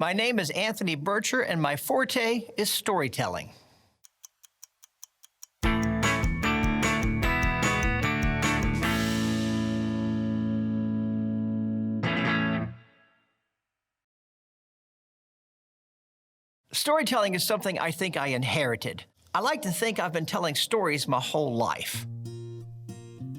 My name is Anthony Burcher, and my forte is storytelling. Storytelling is something I think I inherited. I like to think I've been telling stories my whole life.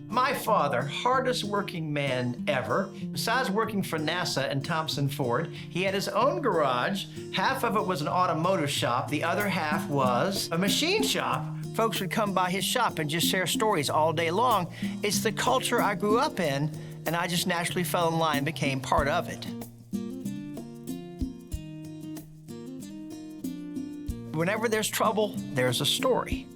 My father, hardest working man ever. Besides working for NASA and Thompson Ford, he had his own garage. Half of it was an automotive shop. The other half was a machine shop. Folks would come by his shop and just share stories all day long. It's the culture I grew up in, and I just naturally fell in line and became part of it. Whenever there's trouble, there's a story.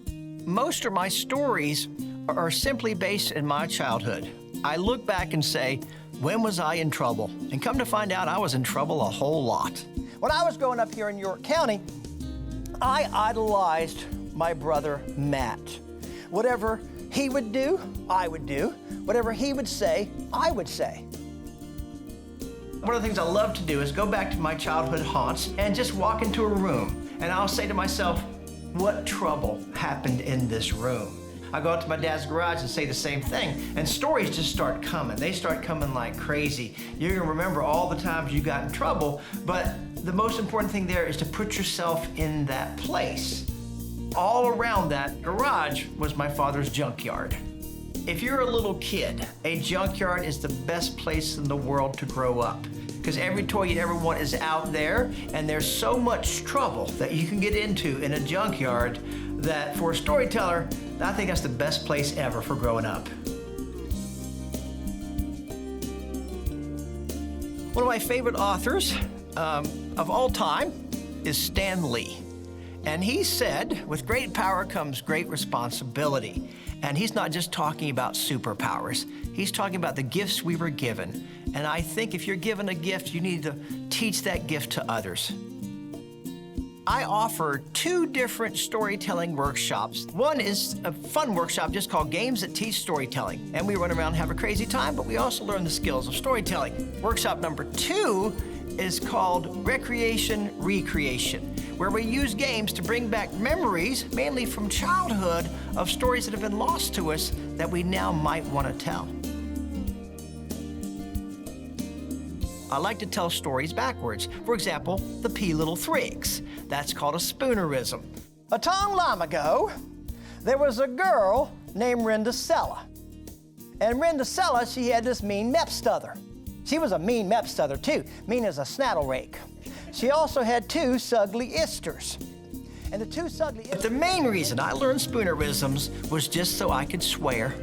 Most of my stories are simply based in my childhood. I look back and say, when was I in trouble? And come to find out, I was in trouble a whole lot. When I was growing up here in York County, I idolized my brother Matt. Whatever he would do, I would do. Whatever he would say, I would say. One of the things I love to do is go back to my childhood haunts and just walk into a room, and I'll say to myself, what trouble happened in this room? I go out to my dad's garage and say the same thing, and stories just start coming. They start coming like crazy. You're gonna remember all the times you got in trouble, but the most important thing there is to put yourself in that place. All around that garage was my father's junkyard. If you're a little kid, a junkyard is the best place in the world to grow up, because every toy you'd ever want is out there, and there's so much trouble that you can get into in a junkyard that for a storyteller, I think that's the best place ever for growing up. One of my favorite authors of all time is Stan Lee. And he said, with great power comes great responsibility. And he's not just talking about superpowers. He's talking about the gifts we were given. And I think if you're given a gift, you need to teach that gift to others. I offer 2 different storytelling workshops. One is a fun workshop just called Games That Teach Storytelling. And we run around and have a crazy time, but we also learn the skills of storytelling. Workshop number 2 is called Recreation Recreation, where we use games to bring back memories, mainly from childhood, of stories that have been lost to us that we now might want to tell. I like to tell stories backwards. For example, the P Little Thrigs. That's called a spoonerism. A long ago, there was a girl named Rindasella. And Rindasella, she had this mean mepstother. She was a mean mepstother too, mean as a snaddle rake. She also had 2 sugly isters. And the 2 sugly isters... But the main reason I learned spoonerisms was just so I could swear.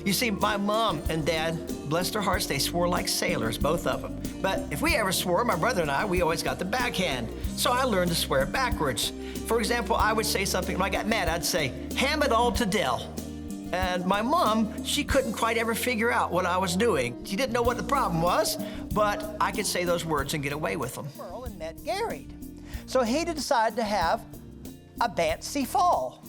You see, my mom and dad, bless their hearts, they swore like sailors, both of them. But if we ever swore, my brother and I, we always got the backhand. So I learned to swear backwards. For example, I would say something, when I got mad, I'd say, ham it all to Dell. And my mom, she couldn't quite ever figure out what I was doing. She didn't know what the problem was, but I could say those words and get away with them. Merle and met Garried. So he decided to have a fancy fall.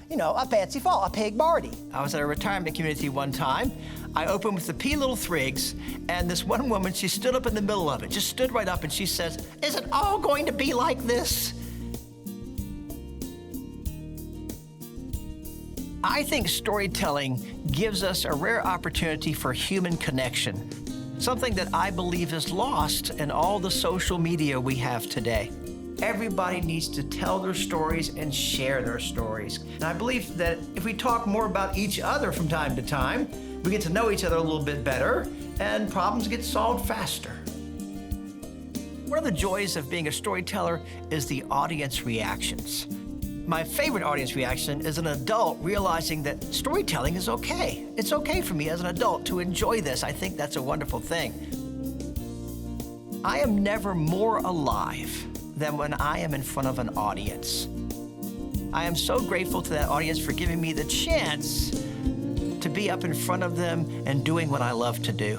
You know, a fancy fall, a pig party. I was at a retirement community one time. I opened with the P Little Thrigs, and this one woman, she stood up in the middle of it, just stood right up, and she says, is it all going to be like this? I think storytelling gives us a rare opportunity for human connection, something that I believe is lost in all the social media we have today. Everybody needs to tell their stories and share their stories. And I believe that if we talk more about each other from time to time, we get to know each other a little bit better, and problems get solved faster. One of the joys of being a storyteller is the audience reactions. My favorite audience reaction is an adult realizing that storytelling is okay. It's okay for me as an adult to enjoy this. I think that's a wonderful thing. I am never more alive than when I am in front of an audience. I am so grateful to that audience for giving me the chance to be up in front of them and doing what I love to do.